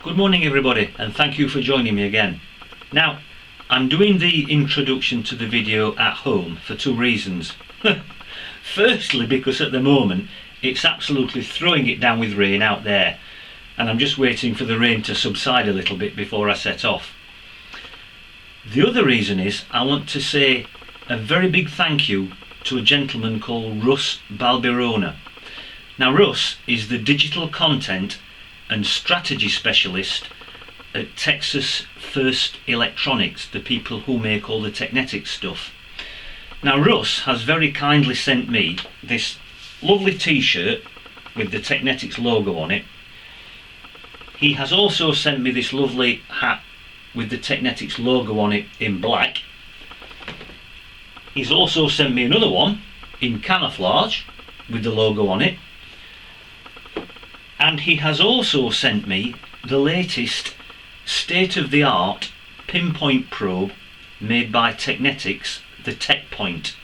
Good morning everybody, and thank you for joining me again. Now, I'm doing the introduction to the video at home for two reasons. Firstly, because at the moment it's absolutely throwing it down with rain out there, and I'm just waiting for the rain to subside a little bit before I set off. The other reason is I want to say a very big thank you to a gentleman called Russ Balbirona. Now, Russ is the digital content and strategy specialist at Texas First Electronics, the people who make all the Technetics stuff. Now, Russ has very kindly sent me this lovely t-shirt with the Technetics logo on it. He has also sent me this lovely hat with the Technetics logo on it in black. He's also sent me another one in camouflage with the logo on it. And he has also sent me the latest state-of-the-art pinpoint probe made by Technetics, the Pinpoint,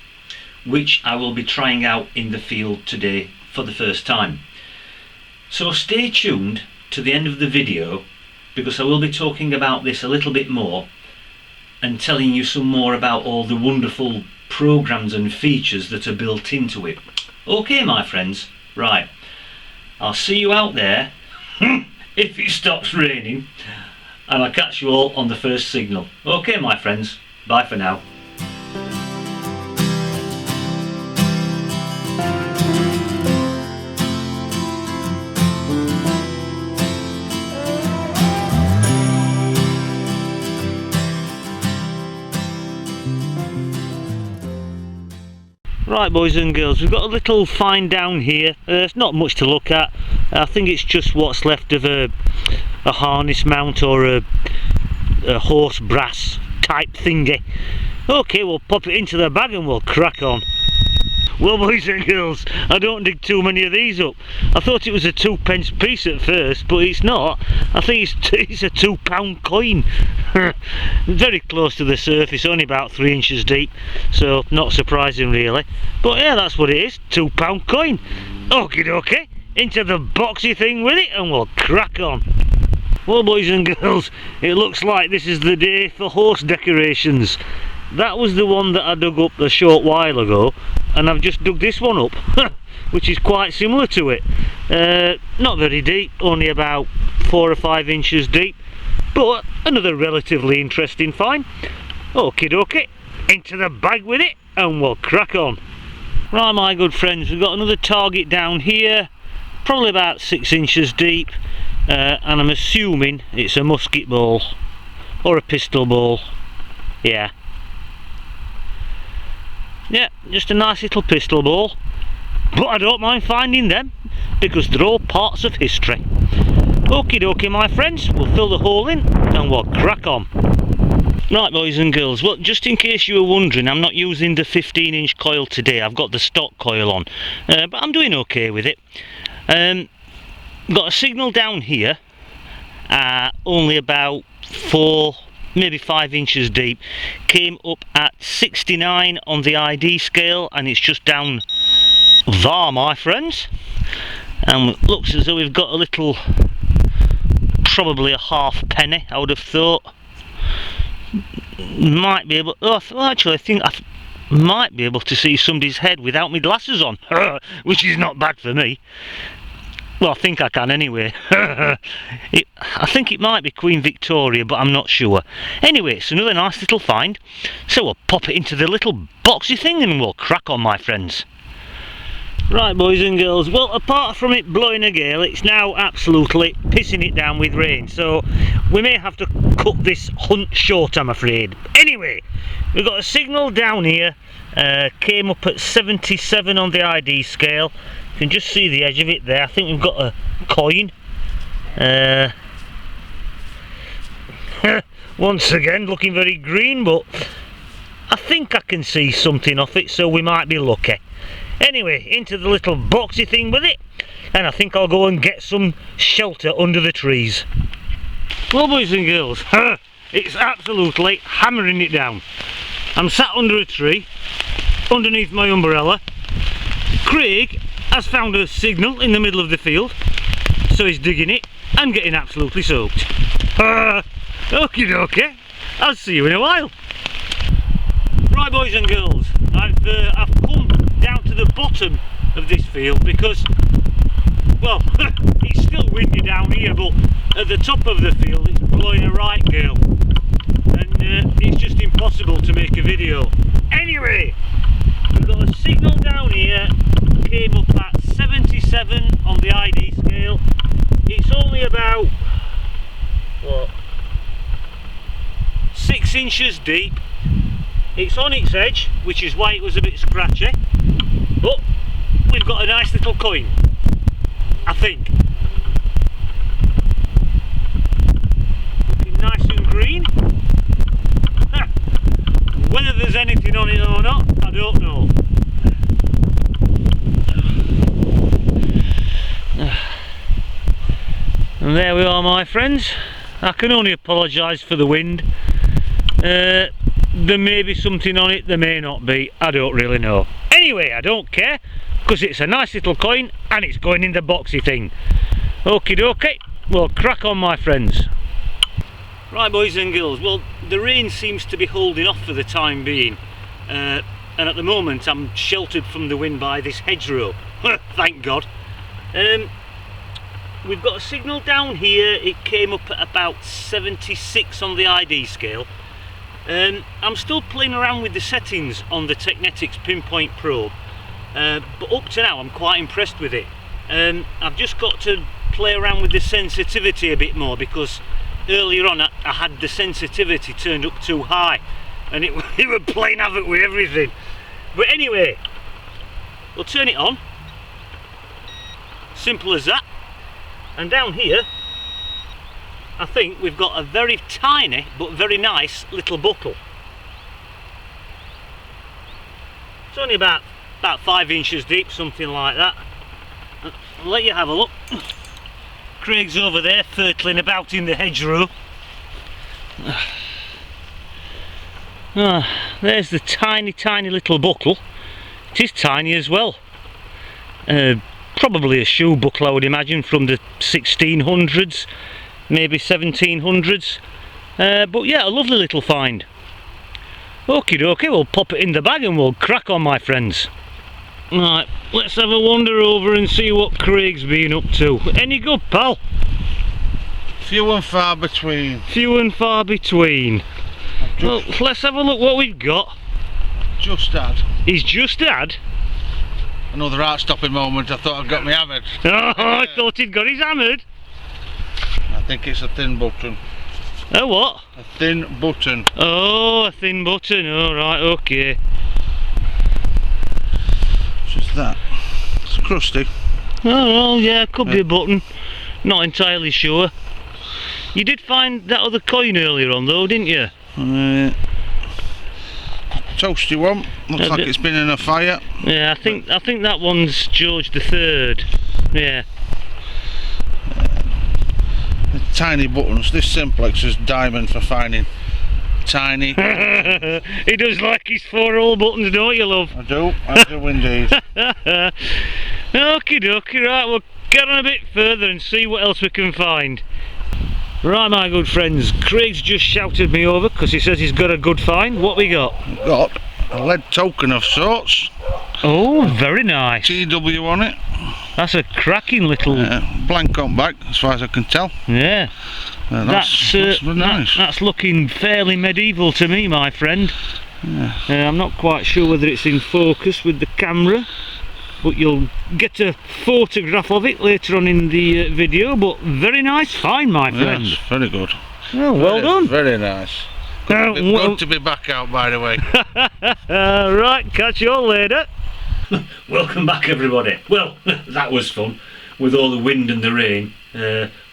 which I will be trying out in the field today for the first time. So stay tuned to the end of the video, because I will be talking about this a little bit more and telling you some more about all the wonderful programs and features that are built into it. Okay, my friends, right. I'll see you out there if it stops raining, and I'll catch you all on the first signal. Okay, my friends, bye for now. Right, boys and girls, we've got a little find down here. It's not much to look at. I think it's just what's left of a harness mount or a horse brass type thingy. Okay, we'll pop it into the bag and we'll crack on. Well, boys and girls, I don't dig too many of these up. I thought it was a 2p piece at first, but it's not. I think it's a £2 coin. Very close to the surface, only about 3 inches deep, so not surprising really. But yeah, that's what it is, £2 coin. Okie dokie, into the boxy thing with it and we'll crack on. Well, boys and girls, it looks like this is the day for horse decorations. That was the one that I dug up a short while ago, and I've just dug this one up, which is quite similar to it. Not very deep, only about 4 or 5 inches deep, but another relatively interesting find. Okie dokie, into the bag with it and we'll crack on. Right, my good friends, we've got another target down here, probably about 6 inches deep, and I'm assuming it's a musket ball or a pistol ball. Yeah, just a nice little pistol ball, but I don't mind finding them because they're all parts of history. Okie dokie, my friends, we'll fill the hole in and we'll crack on. Right, boys and girls, well, just in case you were wondering, I'm not using the 15-inch coil today. I've got the stock coil on, but I'm doing okay with it. Got a signal down here, only about 4, maybe 5 inches deep. Came up at 69 on the ID scale, and it's just down there, my friends. And it looks as though we've got a little, probably a halfpenny, I would have thought. Might be able, actually I think I might be able to see somebody's head without my glasses on, which is not bad for me. Well, I think I can anyway. I think it might be Queen Victoria, but I'm not sure. Anyway, it's another nice little find, so we'll pop it into the little boxy thing and we'll crack on, my friends. Right, boys and girls, well, apart from it blowing a gale, it's now absolutely pissing it down with rain, so we may have to cut this hunt short, I'm afraid. Anyway, we've got a signal down here, came up at 77 on the ID scale. You can just see the edge of it there. I think we've got a coin. Once again, looking very green, but I think I can see something off it, so we might be lucky. Anyway, into the little boxy thing with it, and I think I'll go and get some shelter under the trees. Well, boys and girls, it's absolutely hammering it down. I'm sat under a tree, underneath my umbrella. Craig has found a signal in the middle of the field, so he's digging it, I'm getting absolutely soaked. Okie dokie, I'll see you in a while. Right boys and girls, I've come down to the bottom of this field because, well, it's still windy down here, but at the top of the field it's blowing a right gale, and it's just impossible to make a video. Anyway, we've got a signal down here, came up at 77 on the ID scale. It's only about, what, 6 inches deep. It's on its edge, which is why it was a bit scratchy, but we've got a nice little coin, I think. Looking nice and green. Whether there's anything on it or not, I don't know. And there we are, my friends. I can only apologise for the wind. There may be something on it, there may not be, I don't really know. Anyway, I don't care, because it's a nice little coin and it's going in the boxy thing. Okie dokie, well, crack on, my friends. Right boys and girls, well, the rain seems to be holding off for the time being, and at the moment I'm sheltered from the wind by this hedgerow. Thank God. We've got a signal down here. It came up at about 76 on the ID scale. I'm still playing around with the settings on the Technetics Pinpoint probe, but up to now I'm quite impressed with it. I've just got to play around with the sensitivity a bit more, because earlier on I had the sensitivity turned up too high and it was playing havoc with everything. But anyway, we'll turn it on, simple as that. And down here I think we've got a very tiny but very nice little buckle. It's only about 5 inches deep, something like that. I'll let you have a look. Craig's over there firtling about in the hedgerow. There's the tiny little buckle. It is tiny as well. Probably a shoe buckle, I would imagine, from the 1600s, maybe 1700s. But yeah, a lovely little find. Okie dokie, we'll pop it in the bag and we'll crack on, my friends. Right, let's have a wander over and see what Craig's been up to. Any good, pal? Few and far between. Few and far between. Well, let's have a look what we've got. Just had. He's just had? Another heart-stopping moment. I thought I'd got me hammered. Oh, I thought he'd got his hammered. I think it's a thin button. A what? A thin button. Oh, a thin button. All right, okay. Just that. It's crusty. Oh, well, yeah, could be a button. Not entirely sure. You did find that other coin earlier on, though, didn't you? Toasty one. Looks like it's been in a fire. Yeah, I think that one's George III. Yeah. The tiny buttons. This simplex is diamond for finding tiny. He does like his 4-hole buttons, don't you, love? I do indeed. Okie dokie, right, we'll get on a bit further and see what else we can find. Right, my good friends, Craig's just shouted me over because he says he's got a good find. What we got? We've got a lead token of sorts. Oh, very nice. TW on it. That's a cracking little... blank on back, as far as I can tell. Yeah. That's nice. That's looking fairly medieval to me, my friend. Yeah. I'm not quite sure whether it's in focus with the camera, but you'll get a photograph of it later on in the video. But very nice find, my friend. Yes, very good. Oh, well done. Very nice. Good to be back out, by the way. Right, catch you all later. Welcome back, everybody. Well, that was fun. With all the wind and the rain,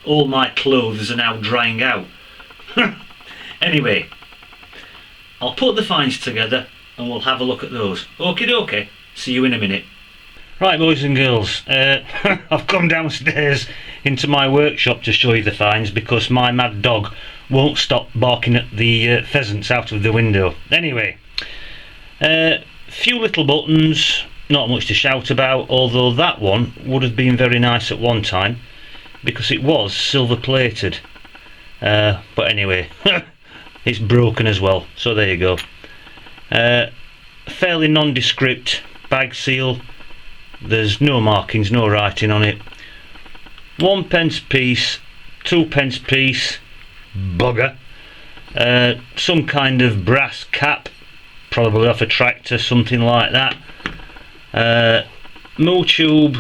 all my clothes are now drying out. Anyway, I'll put the finds together and we'll have a look at those. Okie dokie, see you in a minute. Right, boys and girls, I've come downstairs into my workshop to show you the finds because my mad dog won't stop barking at the pheasants out of the window. Anyway, few little buttons, not much to shout about, although that one would have been very nice at one time. because it was silver plated, but anyway it's broken as well, so there you go. Fairly nondescript bag seal. There's no markings, no writing on it. 1p piece, 2p piece, bugger. Some kind of brass cap, probably off a tractor, something like that. Moo tube,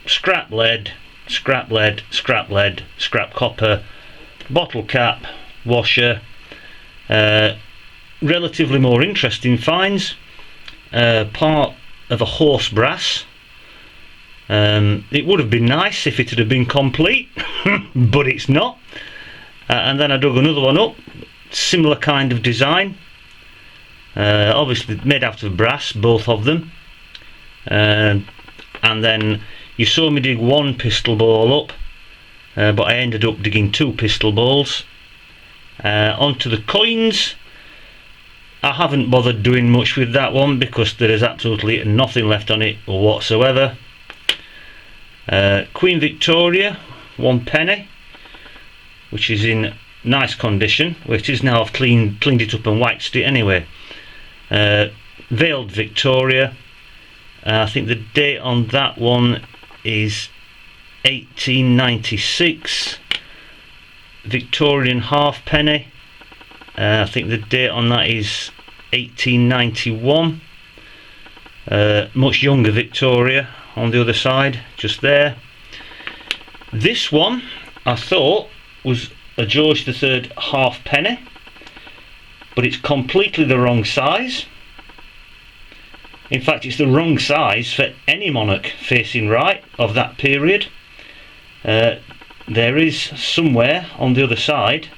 scrap lead, scrap lead, scrap lead, scrap copper, bottle cap, washer. Relatively more interesting finds. Part of a horse brass. It would have been nice if it had been complete, but it's not. And then I dug another one up, similar kind of design, obviously made out of brass, both of them. And then you saw me dig one pistol ball up, but I ended up digging two pistol balls. Onto the coins. I haven't bothered doing much with that one because there is absolutely nothing left on it whatsoever. Queen Victoria, 1p, which is in nice condition, which is now I've cleaned it up and waxed it anyway. Veiled Victoria, I think the date on that one is 1896. Victorian halfpenny, I think the date on that is 1891. Much younger Victoria on the other side, just there. This one I thought was a George III halfpenny, but it's completely the wrong size. In fact, it's the wrong size for any monarch facing right of that period. There is somewhere on the other side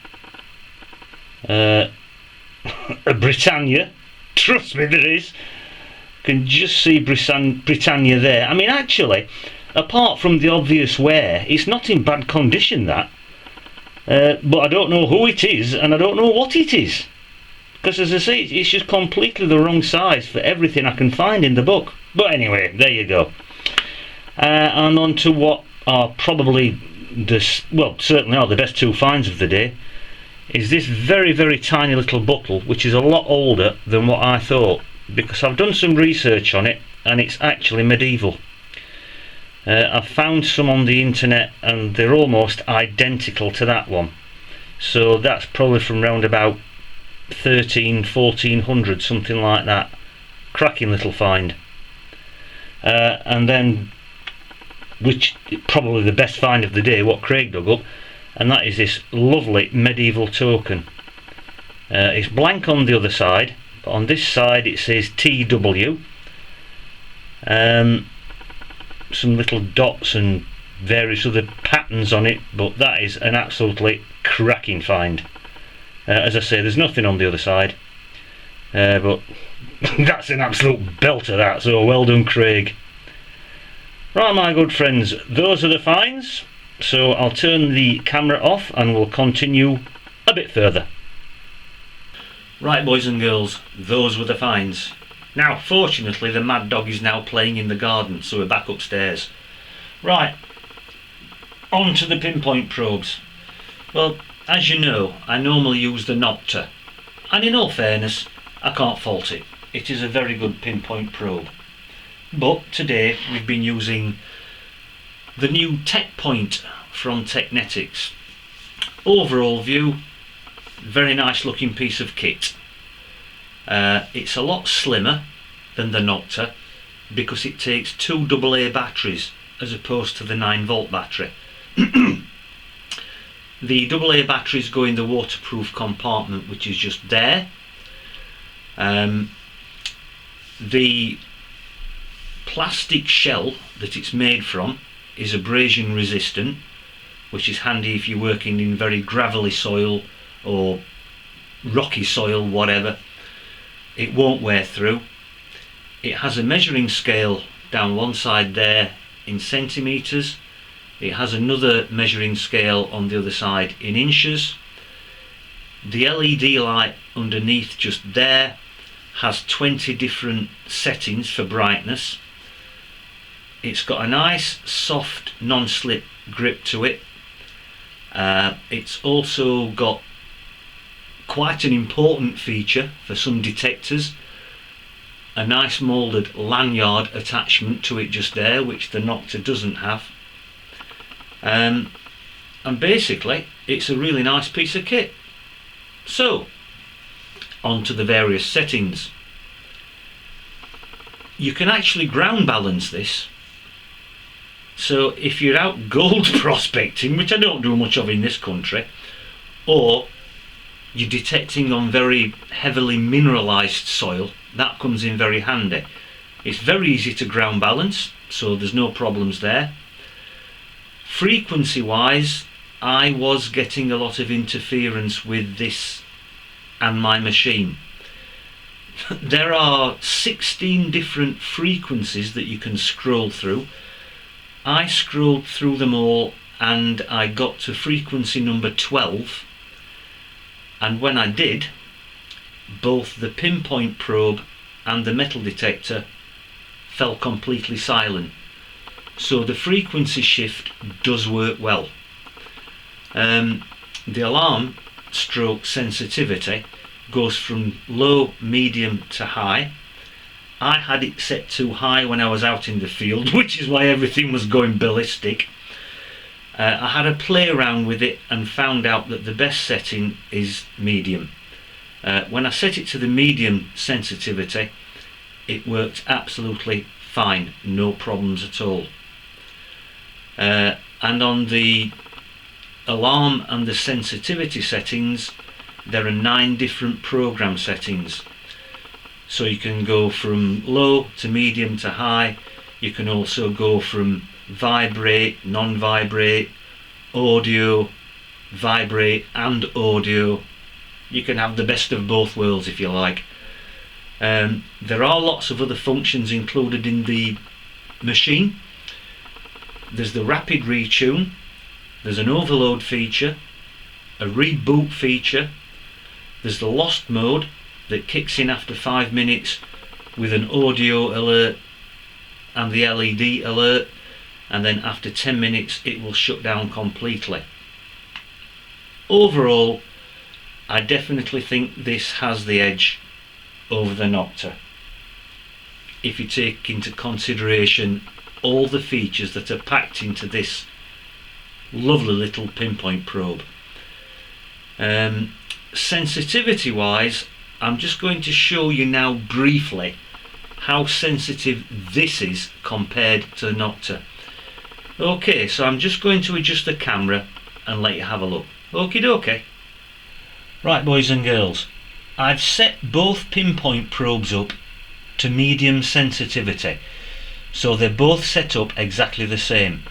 a Britannia. Trust me, there is. You can just see Britannia there. I mean, actually, apart from the obvious wear, it's not in bad condition, that. But I don't know who it is, and I don't know what it is. Because, as I say, it's just completely the wrong size for everything I can find in the book. But anyway, there you go. And on to what are probably certainly are the best two finds of the day, is this very, very tiny little bottle, which is a lot older than what I thought, because I've done some research on it and it's actually medieval. I've found some on the internet and they're almost identical to that one, so that's probably from round about 1400, something like that. Cracking little find. And then, which probably the best find of the day, what Craig dug up, and that is this lovely medieval token. It's blank on the other side, but on this side it says TW. Some little dots and various other patterns on it, but that is an absolutely cracking find. As I say, there's nothing on the other side, but that's an absolute belter, that, so well done, Craig. Right, my good friends, those are the finds, so I'll turn the camera off and we'll continue a bit further. Right, boys and girls, those were the finds. Now, fortunately, the mad dog is now playing in the garden, so we're back upstairs. Right, on to the pinpoint probes. Well, as you know, I normally use the Nocta, and in all fairness, I can't fault it. It is a very good pinpoint probe. But today we've been using the new Techpoint from Technetics. Overall view, very nice looking piece of kit. It's a lot slimmer than the Nocta because it takes two AA batteries as opposed to the 9V battery. The AA batteries go in the waterproof compartment, which is just there. The plastic shell that it's made from is abrasion resistant, which is handy if you're working in very gravelly soil or rocky soil, whatever. It won't wear through. It has a measuring scale down one side there in centimetres. It has another measuring scale on the other side in inches. The LED light underneath just there has 20 different settings for brightness. It's got a nice soft non-slip grip to it. It's also got quite an important feature for some detectors, a nice moulded lanyard attachment to it just there, which the Nocta doesn't have. And basically it's a really nice piece of kit. So on to the various settings. You can actually ground balance this. So if you're out gold prospecting, which I don't do much of in this country, or you're detecting on very heavily mineralised soil, that comes in very handy. It's very easy to ground balance, so there's no problems there. Frequency wise, I was getting a lot of interference with this and my machine. There are 16 different frequencies that you can scroll through. I scrolled through them all and I got to frequency number 12, and when I did, both the pinpoint probe and the metal detector fell completely silent. So the frequency shift does work well. The alarm stroke sensitivity goes from low, medium to high. I had it set too high when I was out in the field, which is why everything was going ballistic. I had a play around with it and found out that the best setting is medium. When I set it to the medium sensitivity, it worked absolutely fine, no problems at all. And on the alarm and the sensitivity settings, there are 9 different program settings. So you can go from low to medium to high. You can also go from vibrate, non-vibrate, audio, vibrate and audio. You can have the best of both worlds if you like. There are lots of other functions included in the machine. There's the rapid retune, there's an overload feature, a reboot feature, there's the lost mode that kicks in after 5 minutes with an audio alert and the LED alert, and then after 10 minutes it will shut down completely. Overall, I definitely think this has the edge over the Nocta, if you take into consideration all the features that are packed into this lovely little pinpoint probe. Sensitivity wise, I'm just going to show you now briefly how sensitive this is compared to the Nocta. Okay, so I'm just going to adjust the camera and let you have a look. Okie dokie. Right, boys and girls, I've set both pinpoint probes up to medium sensitivity, so they're both set up exactly the same.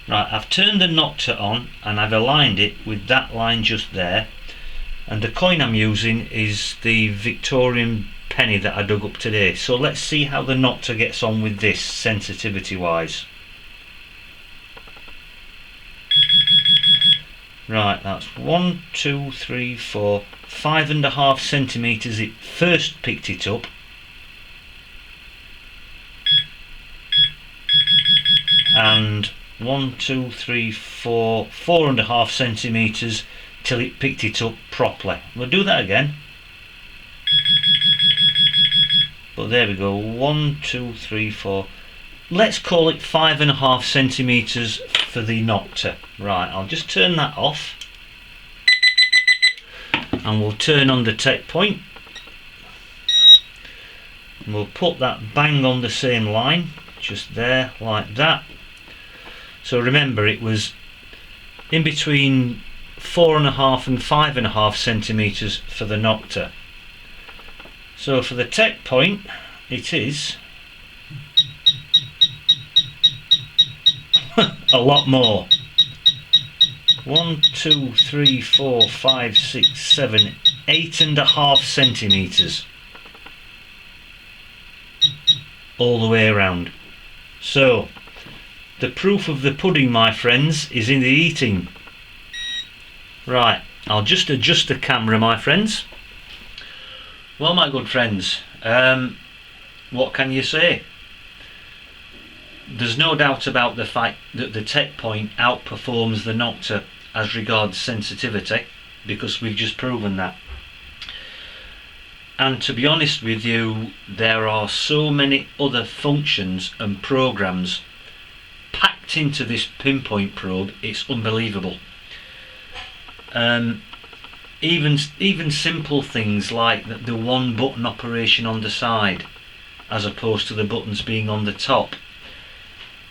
Right, I've turned the Nocta on and I've aligned it with that line just there, and the coin I'm using is the Victorian penny that I dug up today. So let's see how the Nocta gets on with this sensitivity wise. Right, that's 1, 2, 3, 4, 5.5 centimetres it first picked it up. And 1, 2, 3, 4, 4.5 centimetres till it picked it up properly. We'll do that again. But there we go, 1, 2, 3, 4. Let's call it 5.5 centimetres for the Nocta. Right, I'll just turn that off. And we'll turn on the tech point. And we'll put that bang on the same line, just there, like that. So remember, it was in between 4.5 and 5.5 centimetres for the Nocta. So for the tech point, it is a lot more. 1, 2, 3, 4, 5, 6, 7, 8.5 centimetres all the way around. So the proof of the pudding, my friends, is in the eating. Right, I'll just adjust the camera, my friends. Well, my good friends, what can you say? there's no doubt about the fact that the Techpoint outperforms the Nocta as regards sensitivity, because we've just proven that. And to be honest with you, there are so many other functions and programs packed into this pinpoint probe, it's unbelievable. Even simple things like the one button operation on the side as opposed to the buttons being on the top,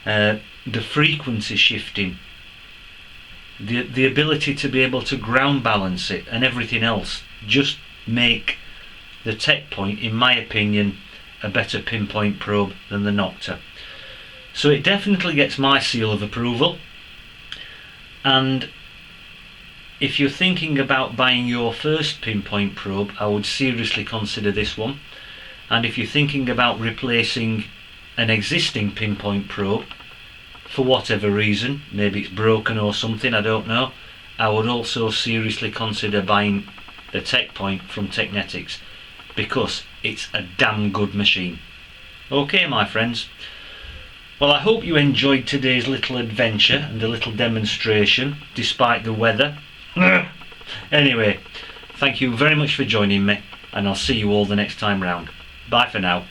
the frequency shifting, the ability to be able to ground balance it, and everything else just make the Techpoint, in my opinion, a better pinpoint probe than the Nocta. So it definitely gets my seal of approval. And if you're thinking about buying your first pinpoint probe, I would seriously consider this one. And if you're thinking about replacing an existing pinpoint probe for whatever reason, maybe it's broken or something, I don't know, I would also seriously consider buying the Techpoint from Technetics, because it's a damn good machine. Okay, my friends, well, I hope you enjoyed today's little adventure and a little demonstration despite the weather. Anyway, thank you very much for joining me, and I'll see you all the next time round. Bye for now.